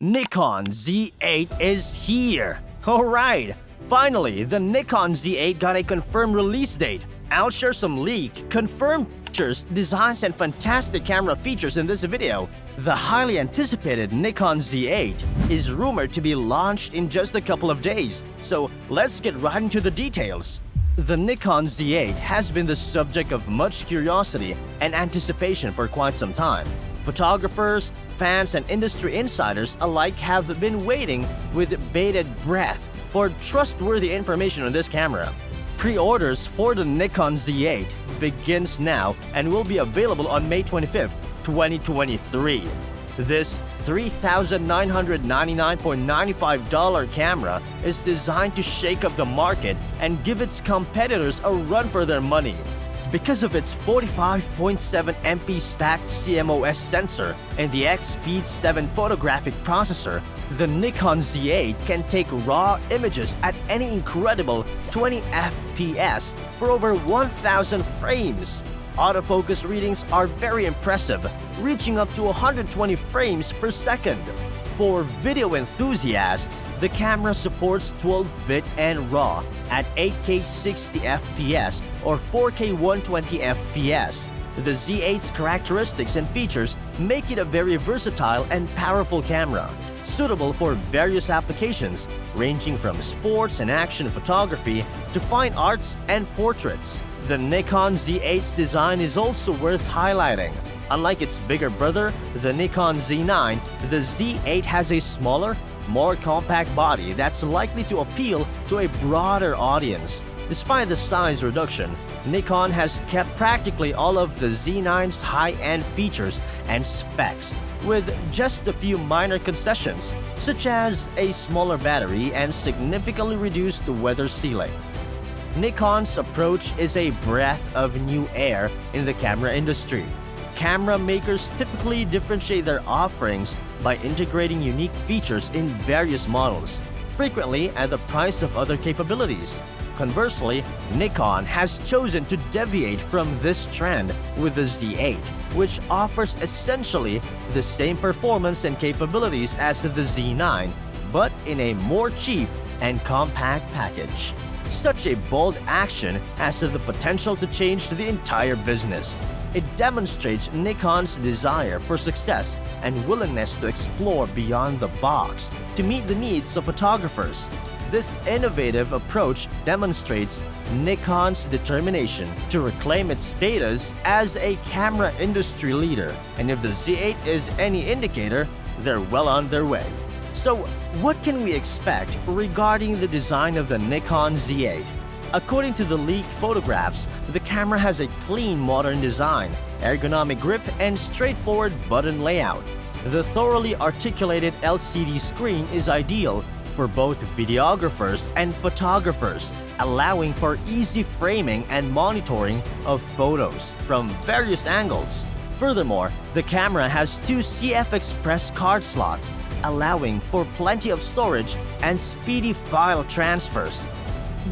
Nikon Z8 is here! Alright, finally, the Nikon Z8 got a confirmed release date. I'll share some leaked, confirmed pictures, designs, and fantastic camera features in this video. The highly anticipated Nikon Z8 is rumored to be launched in just a couple of days, so let's get right into the details. The Nikon Z8 has been the subject of much curiosity and anticipation for quite some time. Photographers, fans, and industry insiders alike have been waiting with bated breath for trustworthy information on this camera. Pre-orders for the Nikon Z8 begins now and will be available on May 25, 2023. This $3,999.95 camera is designed to shake up the market and give its competitors a run for their money. Because of its 45.7 MP stacked CMOS sensor and the X-Speed 7 photographic processor, the Nikon Z8 can take raw images at any incredible 20 FPS for over 1,000 frames. Autofocus readings are very impressive, reaching up to 120 frames per second. For video enthusiasts, the camera supports 12-bit and RAW at 8K 60 FPS or 4K 120 FPS. The Z8's characteristics and features make it a very versatile and powerful camera, suitable for various applications ranging from sports and action photography to fine arts and portraits. The Nikon Z8's design is also worth highlighting. Unlike its bigger brother, the Nikon Z9, the Z8 has a smaller, more compact body that's likely to appeal to a broader audience. Despite the size reduction, Nikon has kept practically all of the Z9's high-end features and specs, with just a few minor concessions, such as a smaller battery and significantly reduced weather sealing. Nikon's approach is a breath of new air in the camera industry. Camera makers typically differentiate their offerings by integrating unique features in various models, frequently at the price of other capabilities. Conversely, Nikon has chosen to deviate from this trend with the Z8, which offers essentially the same performance and capabilities as the Z9, but in a more cheap and compact package. Such a bold action has the potential to change the entire business. It demonstrates Nikon's desire for success and willingness to explore beyond the box to meet the needs of photographers. This innovative approach demonstrates Nikon's determination to reclaim its status as a camera industry leader, and if the Z8 is any indicator, they're well on their way. So, what can we expect regarding the design of the Nikon Z8? According to the leaked photographs, the camera has a clean modern design, ergonomic grip, and straightforward button layout. The thoroughly articulated LCD screen is ideal for both videographers and photographers, allowing for easy framing and monitoring of photos from various angles. Furthermore, the camera has two CF Express card slots, allowing for plenty of storage and speedy file transfers.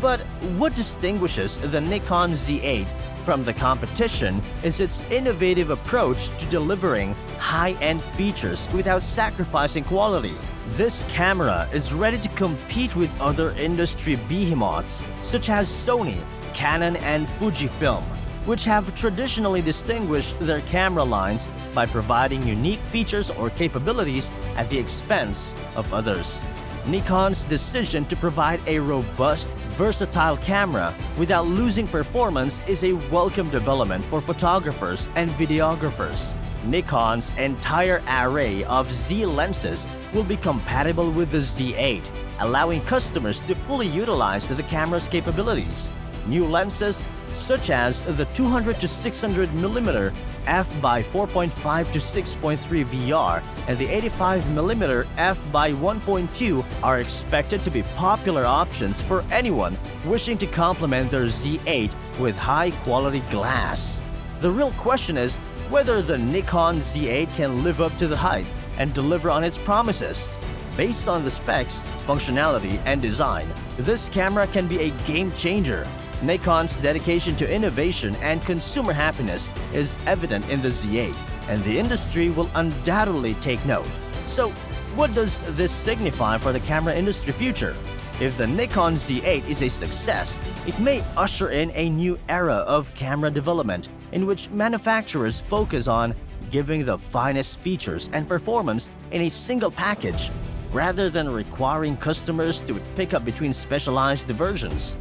But what distinguishes the Nikon Z8 from the competition is its innovative approach to delivering high-end features without sacrificing quality. This camera is ready to compete with other industry behemoths such as Sony, Canon, and Fujifilm, which have traditionally distinguished their camera lines by providing unique features or capabilities at the expense of others. Nikon's decision to provide a robust, versatile camera without losing performance is a welcome development for photographers and videographers. Nikon's entire array of Z lenses will be compatible with the Z8, allowing customers to fully utilize the camera's capabilities. New lenses such as the 200 to 600 mm f/4.5 to 6.3 VR and the 85 mm f/1.2 are expected to be popular options for anyone wishing to complement their Z8 with high-quality glass. The real question is whether the Nikon Z8 can live up to the hype and deliver on its promises. Based on the specs, functionality, and design, this camera can be a game changer. Nikon's dedication to innovation and consumer happiness is evident in the Z8, and the industry will undoubtedly take note. So, What does this signify for the camera industry future? If the Nikon Z8 is a success, it may usher in a new era of camera development in which manufacturers focus on giving the finest features and performance in a single package, rather than requiring customers to pick up between specialized versions.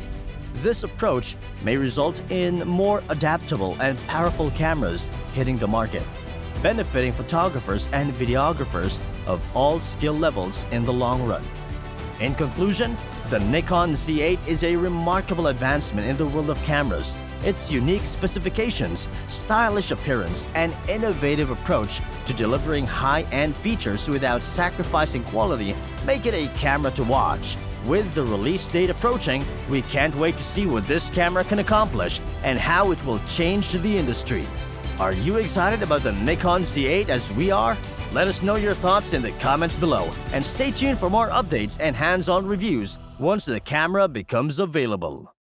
This approach may result in more adaptable and powerful cameras hitting the market, benefiting photographers and videographers of all skill levels in the long run. In conclusion, the Nikon Z8 is a remarkable advancement in the world of cameras. Its unique specifications, stylish appearance, and innovative approach to delivering high-end features without sacrificing quality make it a camera to watch. With the release date approaching, we can't wait to see what this camera can accomplish and how it will change the industry. Are you excited about the Nikon Z8 as we are? Let us know your thoughts in the comments below, and stay tuned for more updates and hands-on reviews once the camera becomes available.